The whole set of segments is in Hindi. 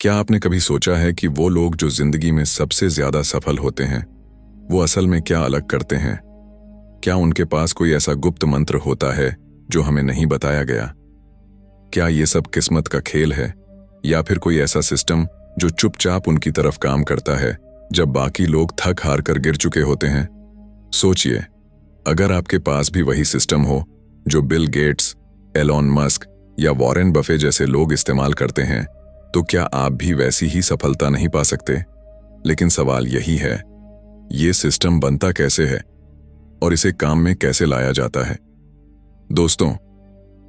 क्या आपने कभी सोचा है कि वो लोग जो जिंदगी में सबसे ज्यादा सफल होते हैं वो असल में क्या अलग करते हैं? क्या उनके पास कोई ऐसा गुप्त मंत्र होता है जो हमें नहीं बताया गया? क्या ये सब किस्मत का खेल है या फिर कोई ऐसा सिस्टम जो चुपचाप उनकी तरफ काम करता है जब बाकी लोग थक हार कर गिर चुके होते हैं? सोचिए, अगर आपके पास भी वही सिस्टम हो जो बिल गेट्स, एलॉन मस्क या वॉरेन बफे जैसे लोग इस्तेमाल करते हैं, तो क्या आप भी वैसी ही सफलता नहीं पा सकते? लेकिन सवाल यही है, ये सिस्टम बनता कैसे है और इसे काम में कैसे लाया जाता है? दोस्तों,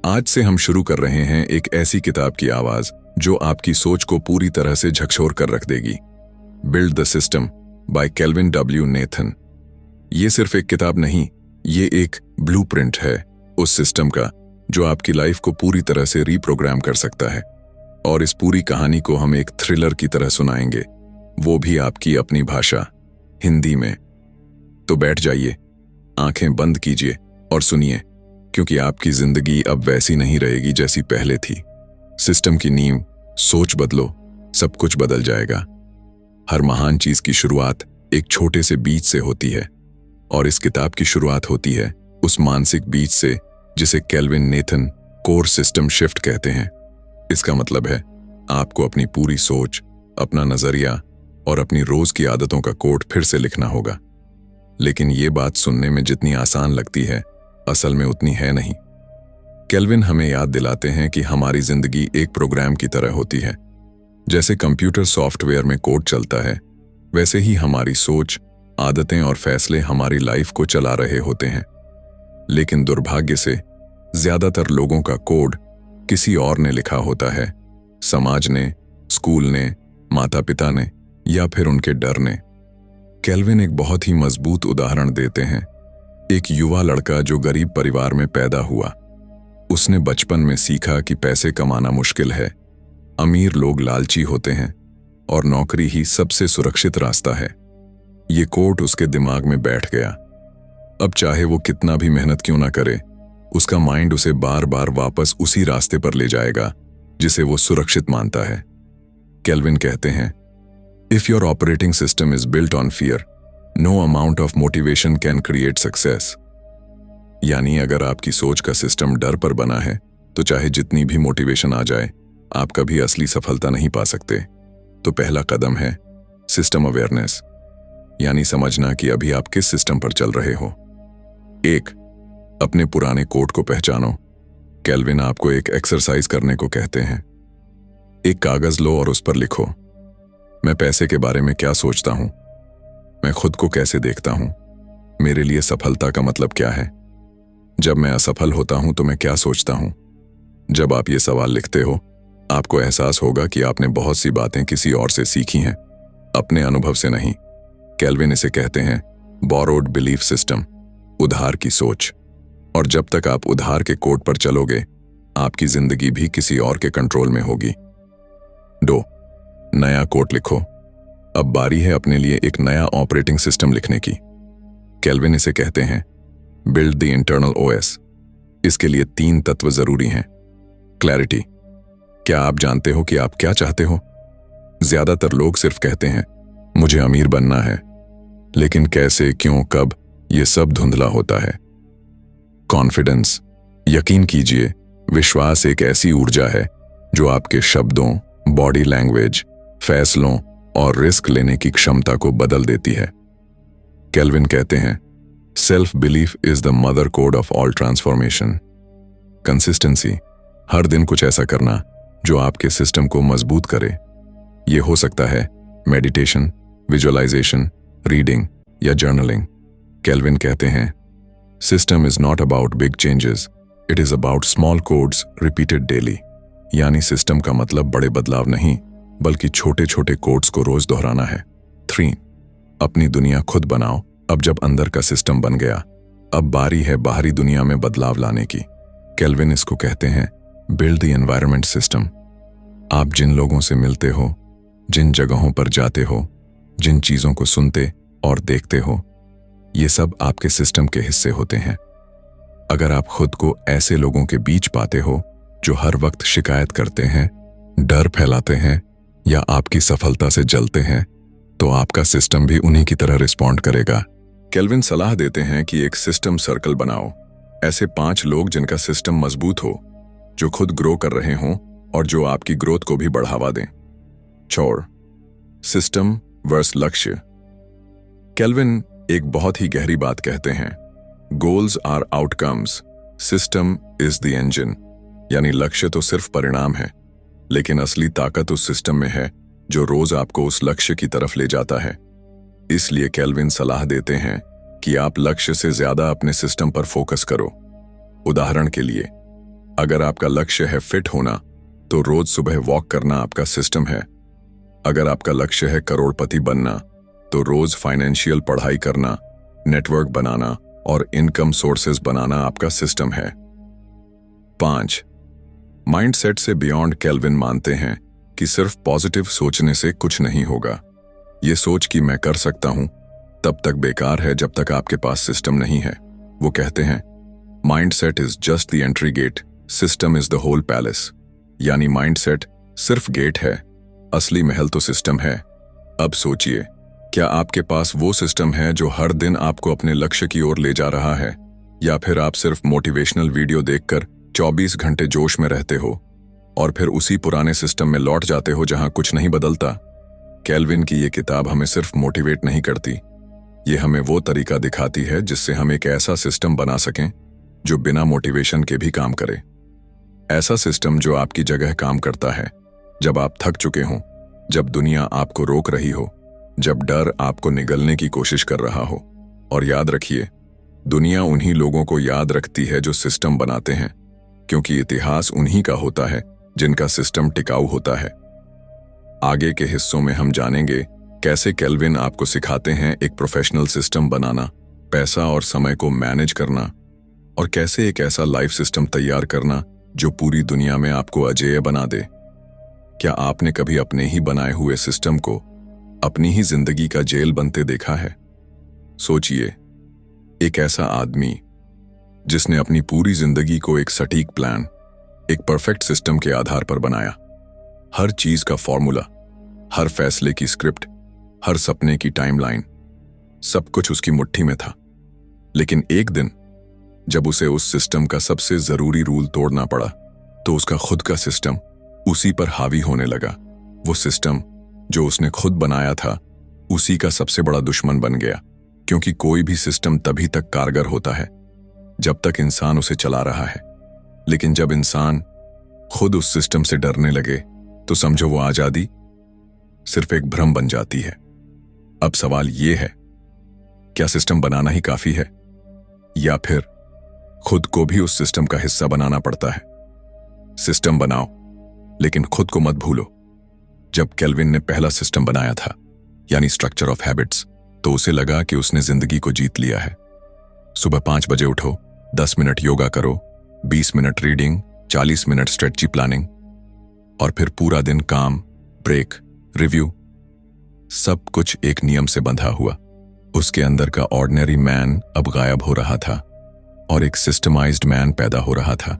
आज से हम शुरू कर रहे हैं एक ऐसी किताब की आवाज जो आपकी सोच को पूरी तरह से झकझोर कर रख देगी। Build the system by kelvin W Nathan. ये सिर्फ एक किताब नहीं, ये एक ब्लूप्रिंट है उस सिस्टम का जो आपकी लाइफ को पूरी तरह से रीप्रोग्राम कर सकता है। और इस पूरी कहानी को हम एक थ्रिलर की तरह सुनाएंगे, वो भी आपकी अपनी भाषा, हिंदी में। तो बैठ जाइए, आंखें बंद कीजिए और सुनिए, क्योंकि आपकी जिंदगी अब वैसी नहीं रहेगी जैसी पहले थी। सिस्टम की नींव, सोच बदलो, सब कुछ बदल जाएगा। हर महान चीज की शुरुआत एक छोटे से बीज से होती है, और इस किताब की शुरुआत होती है उस मानसिक बीज से जिसे kelvin Nathan core system shift कहते हैं। इसका मतलब है आपको अपनी पूरी सोच, अपना नजरिया और अपनी रोज की आदतों का कोड फिर से लिखना होगा। लेकिन ये बात सुनने में जितनी आसान लगती है, असल में उतनी है नहीं। केल्विन हमें याद दिलाते हैं कि हमारी जिंदगी एक प्रोग्राम की तरह होती है। जैसे कंप्यूटर सॉफ्टवेयर में कोड चलता है, वैसे ही हमारी सोच, आदतें और फैसले हमारी लाइफ को चला रहे होते हैं। लेकिन दुर्भाग्य से ज्यादातर लोगों का कोड किसी और ने लिखा होता है, समाज ने, स्कूल ने, माता पिता ने या फिर उनके डर ने। केल्विन एक बहुत ही मजबूत उदाहरण देते हैं। एक युवा लड़का जो गरीब परिवार में पैदा हुआ, उसने बचपन में सीखा कि पैसे कमाना मुश्किल है, अमीर लोग लालची होते हैं और नौकरी ही सबसे सुरक्षित रास्ता है। ये कोट उसके दिमाग में बैठ गया। अब चाहे वो कितना भी मेहनत क्यों ना करे, उसका माइंड उसे बार बार वापस उसी रास्ते पर ले जाएगा जिसे वो सुरक्षित मानता है। केल्विन कहते हैं, if your operating system is built on fear, no amount of motivation can create success. यानी अगर आपकी सोच का सिस्टम डर पर बना है, तो चाहे जितनी भी मोटिवेशन आ जाए, आप कभी असली सफलता नहीं पा सकते। तो पहला कदम है सिस्टम अवेयरनेस, यानी समझना कि अभी आप किस सिस्टम पर चल रहे हो। 1. अपने पुराने कोड को पहचानो। केल्विन आपको एक एक्सरसाइज करने को कहते हैं। एक कागज लो और उस पर लिखो, मैं पैसे के बारे में क्या सोचता हूं, मैं खुद को कैसे देखता हूं, मेरे लिए सफलता का मतलब क्या है, जब मैं असफल होता हूं तो मैं क्या सोचता हूं। जब आप ये सवाल लिखते हो, आपको एहसास होगा कि आपने बहुत सी बातें किसी और से सीखी हैं, अपने अनुभव से नहीं। केल्विन इसे कहते हैं बोरोड बिलीफ सिस्टम, उधार की सोच। और जब तक आप उधार के कोड पर चलोगे, आपकी जिंदगी भी किसी और के कंट्रोल में होगी। 2. नया कोड लिखो। अब बारी है अपने लिए एक नया ऑपरेटिंग सिस्टम लिखने की। केल्विन इसे कहते हैं बिल्ड द इंटरनल ओएस। इसके लिए 3 तत्व जरूरी हैं। क्लैरिटी, क्या आप जानते हो कि आप क्या चाहते हो? ज्यादातर लोग सिर्फ कहते हैं मुझे अमीर बनना है, लेकिन कैसे, क्यों, कब, ये सब धुंधला होता है। कॉन्फिडेंस, यकीन कीजिए, विश्वास एक ऐसी ऊर्जा है जो आपके शब्दों, बॉडी लैंग्वेज, फैसलों और रिस्क लेने की क्षमता को बदल देती है। केल्विन कहते हैं self belief is the mother code of all transformation. Consistency, हर दिन कुछ ऐसा करना जो आपके सिस्टम को मजबूत करे। ये हो सकता है मेडिटेशन, विजुअलाइजेशन, रीडिंग या जर्नलिंग। केल्विन कहते हैं system is not about big changes, it is about small codes repeated daily. यानी सिस्टम का मतलब बड़े बदलाव नहीं, बल्कि छोटे छोटे कोड्स को रोज दोहराना है। 3. अपनी दुनिया खुद बनाओ। अब जब अंदर का सिस्टम बन गया, अब बारी है बाहरी दुनिया में बदलाव लाने की। केल्विन इसको कहते हैं बिल्ड द एनवायरनमेंट सिस्टम। आप जिन लोगों से मिलते हो, जिन जगहों पर जाते हो, जिन चीजों को सुनते और देखते हो, ये सब आपके सिस्टम के हिस्से होते हैं। अगर आप खुद को ऐसे लोगों के बीच पाते हो जो हर वक्त शिकायत करते हैं, डर फैलाते हैं या आपकी सफलता से जलते हैं तो आपका सिस्टम भी उन्हीं की तरह रिस्पॉन्ड करेगा। केल्विन सलाह देते हैं कि एक सिस्टम सर्कल बनाओ, ऐसे 5 लोग जिनका सिस्टम मजबूत हो, जो खुद ग्रो कर रहे हों और जो आपकी ग्रोथ को भी बढ़ावा दें। 4. सिस्टम वर्स लक्ष्य। केल्विन एक बहुत ही गहरी बात कहते हैं, goals are outcomes, system is the engine. यानी लक्ष्य तो सिर्फ परिणाम है, लेकिन असली ताकत उस सिस्टम में है जो रोज आपको उस लक्ष्य की तरफ ले जाता है। इसलिए केल्विन सलाह देते हैं कि आप लक्ष्य से ज्यादा अपने सिस्टम पर फोकस करो। उदाहरण के लिए, अगर आपका लक्ष्य है फिट होना, तो रोज सुबह वॉक करना आपका सिस्टम है। अगर आपका लक्ष्य है करोड़पति बनना, तो रोज फाइनेंशियल पढ़ाई करना, नेटवर्क बनाना और इनकम सोर्सेज बनाना आपका सिस्टम है। 5. माइंडसेट से बियॉन्ड। केल्विन मानते हैं कि सिर्फ पॉजिटिव सोचने से कुछ नहीं होगा। ये सोच कि मैं कर सकता हूं तब तक बेकार है जब तक आपके पास सिस्टम नहीं है। वो कहते हैं, mindset is just the entry gate, system is the whole palace. यानी माइंडसेट सिर्फ गेट है, असली महल तो सिस्टम है। अब सोचिए, क्या आपके पास वो सिस्टम है जो हर दिन आपको अपने लक्ष्य की ओर ले जा रहा है, या फिर आप सिर्फ मोटिवेशनल वीडियो देखकर 24 घंटे जोश में रहते हो और फिर उसी पुराने सिस्टम में लौट जाते हो जहां कुछ नहीं बदलता। केल्विन की ये किताब हमें सिर्फ मोटिवेट नहीं करती, ये हमें वो तरीका दिखाती है जिससे हम एक ऐसा सिस्टम बना सकें जो बिना मोटिवेशन के भी काम करे। ऐसा सिस्टम जो आपकी जगह काम करता है जब आप थक चुके हों, जब दुनिया आपको रोक रही हो, जब डर आपको निगलने की कोशिश कर रहा हो। और याद रखिए, दुनिया उन्हीं लोगों को याद रखती है जो सिस्टम बनाते हैं, क्योंकि इतिहास उन्हीं का होता है जिनका सिस्टम टिकाऊ होता है। आगे के हिस्सों में हम जानेंगे कैसे केल्विन आपको सिखाते हैं एक प्रोफेशनल सिस्टम बनाना, पैसा और समय को मैनेज करना, और कैसे एक ऐसा लाइफ सिस्टम तैयार करना जो पूरी दुनिया में आपको अजेय बना दे। क्या आपने कभी अपने ही बनाए हुए सिस्टम को अपनी ही जिंदगी का जेल बनते देखा है? सोचिए, एक ऐसा आदमी जिसने अपनी पूरी जिंदगी को एक सटीक प्लान, एक परफेक्ट सिस्टम के आधार पर बनाया। हर चीज का फॉर्मूला, हर फैसले की स्क्रिप्ट, हर सपने की टाइमलाइन, सब कुछ उसकी मुट्ठी में था। लेकिन एक दिन जब उसे उस सिस्टम का सबसे जरूरी रूल तोड़ना पड़ा, तो उसका खुद का सिस्टम उसी पर हावी होने लगा। वो सिस्टम जो उसने खुद बनाया था, उसी का सबसे बड़ा दुश्मन बन गया। क्योंकि कोई भी सिस्टम तभी तक कारगर होता है जब तक इंसान उसे चला रहा है, लेकिन जब इंसान खुद उस सिस्टम से डरने लगे तो समझो वो आजादी सिर्फ एक भ्रम बन जाती है। अब सवाल ये है, क्या सिस्टम बनाना ही काफी है, या फिर खुद को भी उस सिस्टम का हिस्सा बनाना पड़ता है? सिस्टम बनाओ, लेकिन खुद को मत भूलो। जब केल्विन ने पहला सिस्टम बनाया था, यानी स्ट्रक्चर ऑफ हैबिट्स, तो उसे लगा कि उसने जिंदगी को जीत लिया है। सुबह 5 बजे उठो, 10 मिनट योगा करो, 20 minute reading, 40 minute strategy planning, और फिर पूरा दिन काम, ब्रेक, रिव्यू, सब कुछ एक नियम से बंधा हुआ। उसके अंदर का ऑर्डिनरी मैन अब गायब हो रहा था और एक सिस्टमाइज्ड मैन पैदा हो रहा था।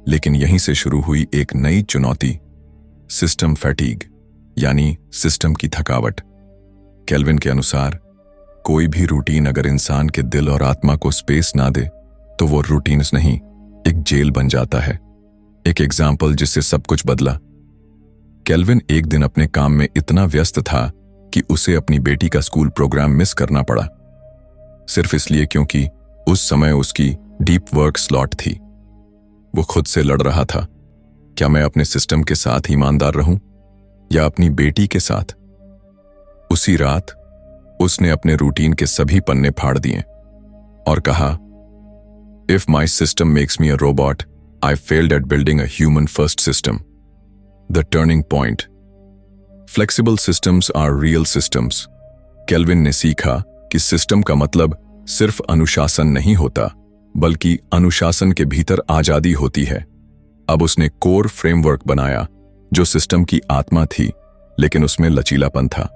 लेकिन यहीं से शुरू हुई एक नई चुनौती, सिस्टम फैटीग, यानी सिस्टम की थकावट। केल्विन के अनुसार कोई भी रूटीन अगर इंसान के दिल और आत्मा को स्पेस ना दे तो वो रूटीन्स नहीं, एक जेल बन जाता है। एक एग्जाम्पल जिससे सब कुछ बदला। केल्विन एक दिन अपने काम में इतना व्यस्त था कि उसे अपनी बेटी का स्कूल प्रोग्राम मिस करना पड़ा, सिर्फ इसलिए क्योंकि उस समय उसकी डीप वर्क स्लॉट थी। वो खुद से लड़ रहा था, क्या मैं अपने सिस्टम के साथ ईमानदार रहूं या अपनी बेटी के साथ? उसी रात उसने अपने रूटीन के सभी पन्ने फाड़ दिए और कहा, if my system makes me a robot, I failed at building a human first system. The turning point. Flexible systems are real systems. Kelvin ने सीखा कि सिस्टम का मतलब सिर्फ अनुशासन नहीं होता, बल्कि अनुशासन के भीतर आजादी होती है। अब उसने कोर फ्रेमवर्क बनाया जो सिस्टम की आत्मा थी, लेकिन उसमें लचीलापन था।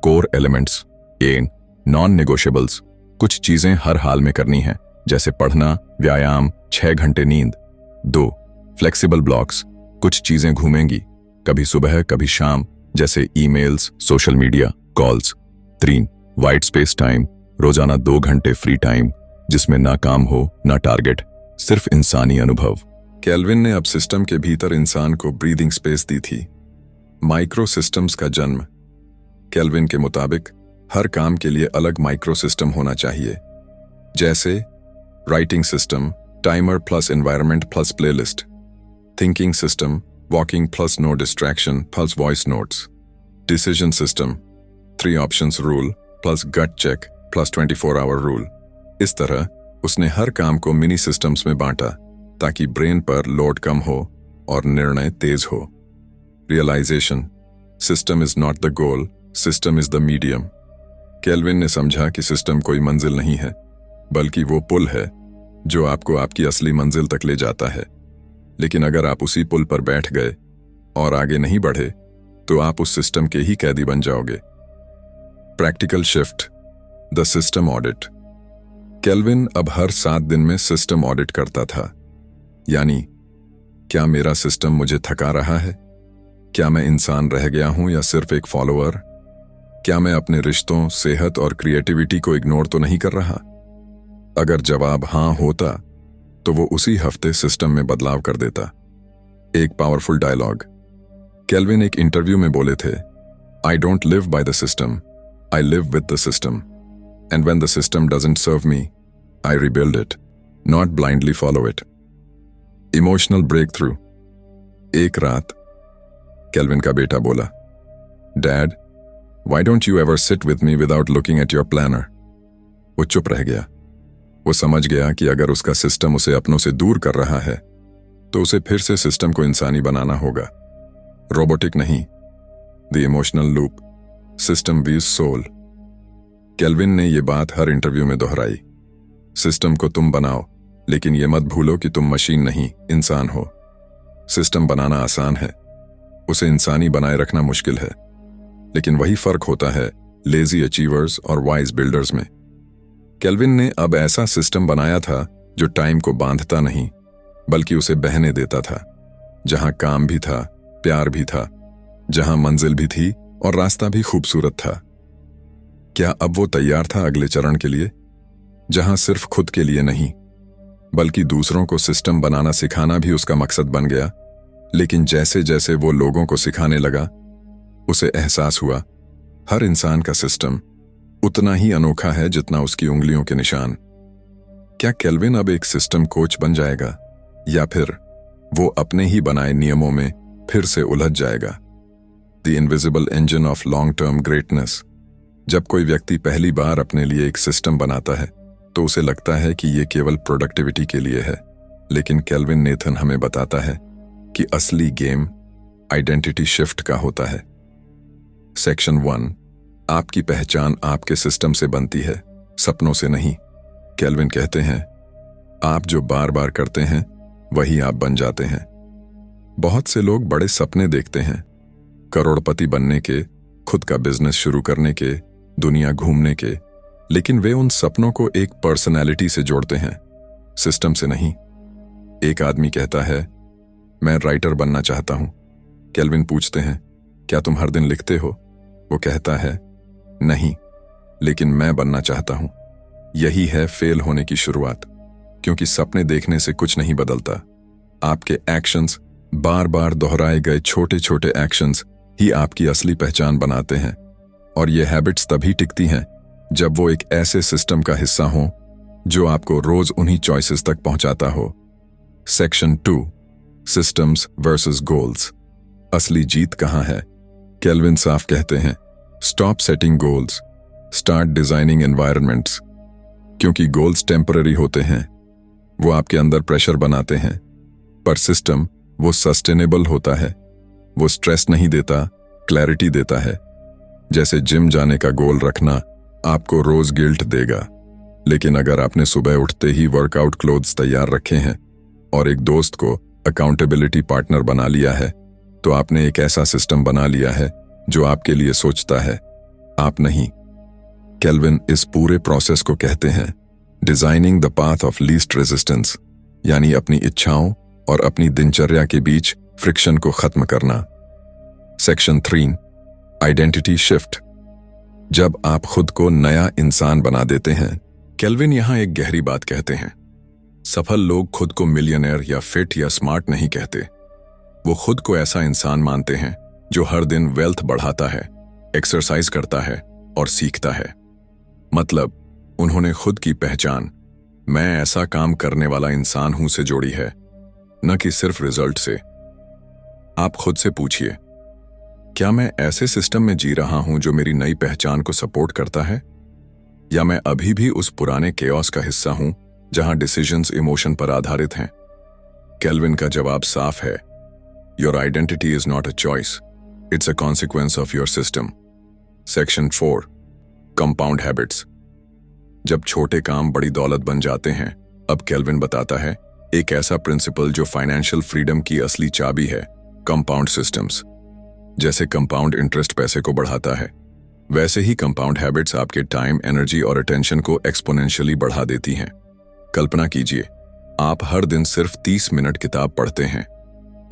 कोर एलिमेंट्स, नॉन नेगोशिएबल्स, कुछ चीजें हर हाल में करनी है, जैसे पढ़ना, व्यायाम, 6 घंटे नींद। 2 फ्लेक्सिबल ब्लॉक्स, कुछ चीजें घूमेंगी, कभी सुबह कभी शाम, जैसे emails, social media, calls. 3. White space time, रोजाना 2 घंटे फ्री टाइम जिसमें ना काम हो ना टारगेट, सिर्फ इंसानी अनुभव। केल्विन ने अब सिस्टम के भीतर इंसान को ब्रीदिंग स्पेस दी थी। माइक्रो सिस्टम्स का जन्म। केल्विन के मुताबिक हर काम के लिए अलग माइक्रो सिस्टम होना चाहिए, जैसे writing system, timer plus environment plus playlist. Thinking system, walking plus no distraction plus voice notes. Decision system, 3 options rule plus gut check plus 24 hour rule. इस तरह उसने हर काम को मिनी सिस्टम्स में बांटा ताकि ब्रेन पर लोड कम हो और निर्णय तेज हो। Realization, system is not the goal, system is the medium. Kelvin ने समझा कि सिस्टम कोई मंजिल नहीं है, बल्कि वो पुल है जो आपको आपकी असली मंजिल तक ले जाता है। लेकिन अगर आप उसी पुल पर बैठ गए और आगे नहीं बढ़े तो आप उस सिस्टम के ही कैदी बन जाओगे। Practical shift, the system audit. Kelvin अब हर 7 दिन में सिस्टम ऑडिट करता था। यानी, क्या मेरा सिस्टम मुझे थका रहा है? क्या मैं इंसान रह गया हूं या सिर्फ एक फॉलोअर? क्या मैं अपने रिश्तों, सेहत और क्रिएटिविटी को इग्नोर तो नहीं कर रहा? अगर जवाब हां होता तो वो उसी हफ्ते सिस्टम में बदलाव कर देता। एक पावरफुल डायलॉग। केल्विन एक इंटरव्यू में बोले थे, I don't live by the system, I live with the system, and when the system doesn't serve me, I rebuild it, not blindly follow it. Emotional breakthrough. एक रात केल्विन का बेटा बोला, dad, why don't you ever sit with me without looking at your planner? वो चुप रह गया। वो समझ गया कि अगर उसका सिस्टम उसे अपनों से दूर कर रहा है तो उसे फिर से सिस्टम को इंसानी बनाना होगा, रोबोटिक नहीं। द इमोशनल लूप, सिस्टम वीज सोल। केल्विन ने यह बात हर इंटरव्यू में दोहराई। सिस्टम को तुम बनाओ, लेकिन यह मत भूलो कि तुम मशीन नहीं, इंसान हो। सिस्टम बनाना आसान है, उसे इंसानी बनाए रखना मुश्किल है। लेकिन वही फर्क होता है लेजी अचीवर्स और वाइज बिल्डर्स में। केल्विन ने अब ऐसा सिस्टम बनाया था जो टाइम को बांधता नहीं, बल्कि उसे बहने देता था। जहां काम भी था, प्यार भी था, जहां मंजिल भी थी और रास्ता भी खूबसूरत था। क्या अब वो तैयार था अगले चरण के लिए, जहां सिर्फ खुद के लिए नहीं, बल्कि दूसरों को सिस्टम बनाना सिखाना भी उसका मकसद बन गया? लेकिन जैसे जैसे वो लोगों को सिखाने लगा, उसे एहसास हुआ हर इंसान का सिस्टम उतना ही अनोखा है जितना उसकी उंगलियों के निशान। क्या केल्विन अब एक सिस्टम कोच बन जाएगा, या फिर वो अपने ही बनाए नियमों में फिर से उलझ जाएगा? The invisible engine of long term greatness. जब कोई व्यक्ति पहली बार अपने लिए एक सिस्टम बनाता है तो उसे लगता है कि ये केवल प्रोडक्टिविटी के लिए है, लेकिन केल्विन नेथन हमें बताता है कि असली गेम आइडेंटिटी शिफ्ट का होता है। सेक्शन 1, आपकी पहचान आपके सिस्टम से बनती है, सपनों से नहीं। केल्विन कहते हैं, आप जो बार बार करते हैं वही आप बन जाते हैं। बहुत से लोग बड़े सपने देखते हैं, करोड़पति बनने के, खुद का बिजनेस शुरू करने के, दुनिया घूमने के, लेकिन वे उन सपनों को एक पर्सनैलिटी से जोड़ते हैं, सिस्टम से नहीं। एक आदमी कहता है, मैं राइटर बनना चाहता हूं। केल्विन पूछते हैं, क्या तुम हर दिन लिखते हो? वो कहता है, नहीं, लेकिन मैं बनना चाहता हूं। यही है फेल होने की शुरुआत, क्योंकि सपने देखने से कुछ नहीं बदलता। आपके एक्शंस, बार बार दोहराए गए छोटे छोटे एक्शंस ही आपकी असली पहचान बनाते हैं। और ये हैबिट्स तभी टिकती हैं जब वो एक ऐसे सिस्टम का हिस्सा हो जो आपको रोज उन्हीं चॉइसेस तक पहुंचाता हो। Section 2, systems versus goals. असली जीत कहां है? केल्विन साफ कहते हैं, stop setting goals, start designing environments. क्योंकि गोल्स टेम्पररी होते हैं, वो आपके अंदर प्रेशर बनाते हैं, पर सिस्टम वो सस्टेनेबल होता है। वो स्ट्रेस नहीं देता, क्लैरिटी देता है। जैसे जिम जाने का गोल रखना आपको रोज गिल्ट देगा, लेकिन अगर आपने सुबह उठते ही वर्कआउट क्लोथ्स तैयार रखे हैं और एक दोस्त को अकाउंटेबिलिटी पार्टनर बना लिया है, तो आपने एक ऐसा सिस्टम बना लिया है जो आपके लिए सोचता है, आप नहीं। केल्विन इस पूरे प्रोसेस को कहते हैं designing the path of least resistance, यानी अपनी इच्छाओं और अपनी दिनचर्या के बीच फ्रिक्शन को खत्म करना। Section 3, identity shift. जब आप खुद को नया इंसान बना देते हैं। केल्विन यहां एक गहरी बात कहते हैं। सफल लोग खुद को मिलियनेयर या फिट या स्मार्ट नहीं कहते। वो खुद को ऐसा इंसान मानते हैं जो हर दिन वेल्थ बढ़ाता है, एक्सरसाइज करता है और सीखता है। मतलब उन्होंने खुद की पहचान मैं ऐसा काम करने वाला इंसान हूं से जोड़ी है, न कि सिर्फ रिजल्ट से। आप खुद से पूछिए, क्या मैं ऐसे सिस्टम में जी रहा हूं जो मेरी नई पहचान को सपोर्ट करता है, या मैं अभी भी उस पुराने केओस का हिस्सा हूं जहां डिसीजंस इमोशन पर आधारित हैं? केल्विन का जवाब साफ है, your identity is not a choice, it's a consequence of your system. Section 4, compound habits. जब छोटे काम बड़ी दौलत बन जाते हैं, अब केल्विन बताता है एक ऐसा प्रिंसिपल जो फाइनेंशियल फ्रीडम की असली चाबी है, कंपाउंड सिस्टम्स। जैसे कंपाउंड इंटरेस्ट पैसे को बढ़ाता है, वैसे ही कंपाउंड हैबिट्स आपके टाइम, एनर्जी और अटेंशन को एक्सपोनेंशियली बढ़ा देती हैं। कल्पना कीजिए, आप हर दिन सिर्फ 30 मिनट किताब पढ़ते हैं।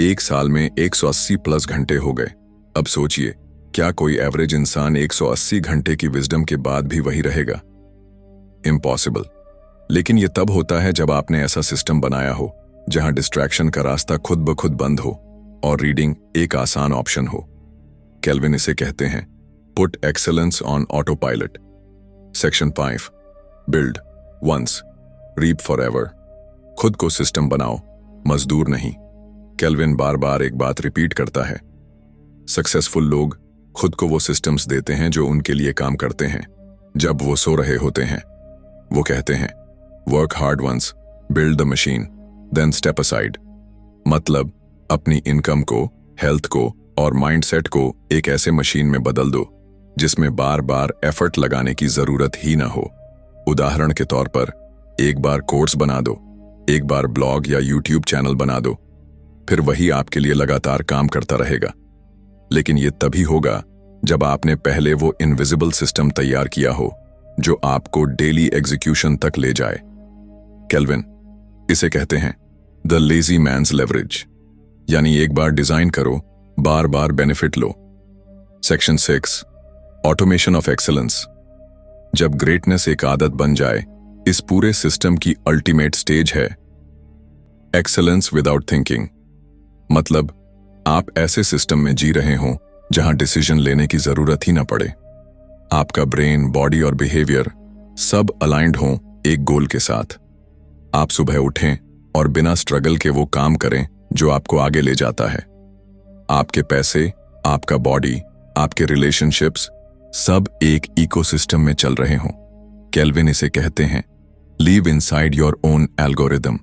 एक साल में 180 प्लस घंटे हो गए। अब सोचिए, क्या कोई एवरेज इंसान 180 घंटे की विजडम के बाद भी वही रहेगा? इम्पॉसिबल। लेकिन यह तब होता है जब आपने ऐसा सिस्टम बनाया हो जहां डिस्ट्रैक्शन का रास्ता खुद ब खुद बंद हो और रीडिंग एक आसान ऑप्शन हो। केल्विन इसे कहते हैं put excellence on autopilot. Section 5, build once reap forever. खुद को सिस्टम बनाओ, मजदूर नहीं। केल्विन बार बार एक बात रिपीट करता है, सक्सेसफुल लोग खुद को वो सिस्टम्स देते हैं जो उनके लिए काम करते हैं जब वो सो रहे होते हैं। वो कहते हैं work hard once, build the machine, then step aside. मतलब अपनी इनकम को, हेल्थ को और माइंडसेट को एक ऐसे मशीन में बदल दो जिसमें बार बार एफर्ट लगाने की जरूरत ही ना हो। उदाहरण के तौर पर, एक बार कोर्स बना दो, एक बार ब्लॉग या यूट्यूब चैनल बना दो, फिर वही आपके लिए लगातार काम करता रहेगा। लेकिन ये तभी होगा जब आपने पहले वो इनविजिबल सिस्टम तैयार किया हो जो आपको डेली एग्जीक्यूशन तक ले जाए। केल्विन इसे कहते हैं द लेजी मैन्स लेवरेज, यानी एक बार डिजाइन करो, बार बार बेनिफिट लो। Section 6, automation of excellence. जब ग्रेटनेस एक आदत बन जाए, इस पूरे सिस्टम की अल्टीमेट स्टेज है एक्सेलेंस विदाउट थिंकिंग। मतलब आप ऐसे सिस्टम में जी रहे हो जहां डिसीजन लेने की जरूरत ही ना पड़े। आपका ब्रेन, बॉडी और बिहेवियर सब अलाइंड हों एक गोल के साथ। आप सुबह उठें और बिना स्ट्रगल के वो काम करें जो आपको आगे ले जाता है। आपके पैसे, आपका बॉडी, आपके रिलेशनशिप्स सब एक इकोसिस्टम में चल रहे हों। केल्विन इसे कहते हैं leave inside your own algorithm.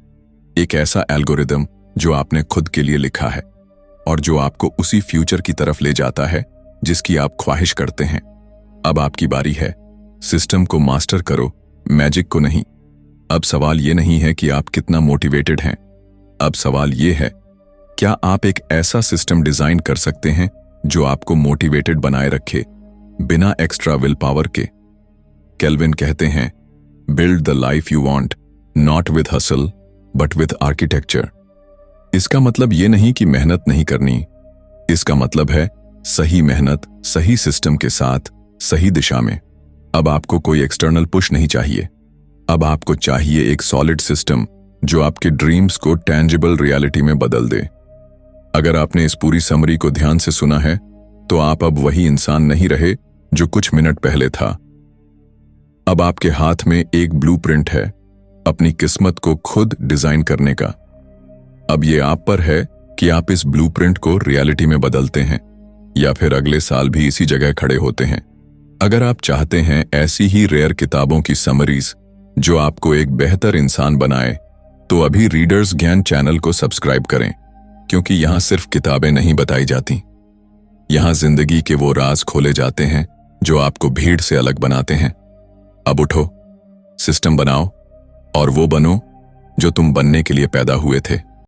एक ऐसा एल्गोरिदम जो आपने खुद के लिए लिखा है और जो आपको उसी फ्यूचर की तरफ ले जाता है जिसकी आप ख्वाहिश करते हैं। अब आपकी बारी है, सिस्टम को मास्टर करो, मैजिक को नहीं। अब सवाल ये नहीं है कि आप कितना मोटिवेटेड हैं, अब सवाल ये है, क्या आप एक ऐसा सिस्टम डिजाइन कर सकते हैं जो आपको मोटिवेटेड बनाए रखे बिना एक्स्ट्रा विल पावर के? केल्विन कहते हैं build the life you want, not with hustle but with architecture. इसका मतलब ये नहीं कि मेहनत नहीं करनी, इसका मतलब है सही मेहनत, सही सिस्टम के साथ, सही दिशा में। अब आपको कोई एक्सटर्नल पुश नहीं चाहिए, अब आपको चाहिए एक सॉलिड सिस्टम जो आपके ड्रीम्स को टैंजिबल रियलिटी में बदल दे। अगर आपने इस पूरी समरी को ध्यान से सुना है तो आप अब वही इंसान नहीं रहे जो कुछ मिनट पहले था। अब आपके हाथ में एक ब्लूप्रिंट है अपनी किस्मत को खुद डिजाइन करने का। अब ये आप पर है कि आप इस ब्लूप्रिंट को रियलिटी में बदलते हैं या फिर अगले साल भी इसी जगह खड़े होते हैं। अगर आप चाहते हैं ऐसी ही रेयर किताबों की समरीज जो आपको एक बेहतर इंसान बनाए, तो अभी रीडर्स ज्ञान चैनल को सब्सक्राइब करें, क्योंकि यहां सिर्फ किताबें नहीं बताई जाती, यहां जिंदगी के वो राज खोले जाते हैं जो आपको भीड़ से अलग बनाते हैं। अब उठो, सिस्टम बनाओ और वो बनो जो तुम बनने के लिए पैदा हुए थे।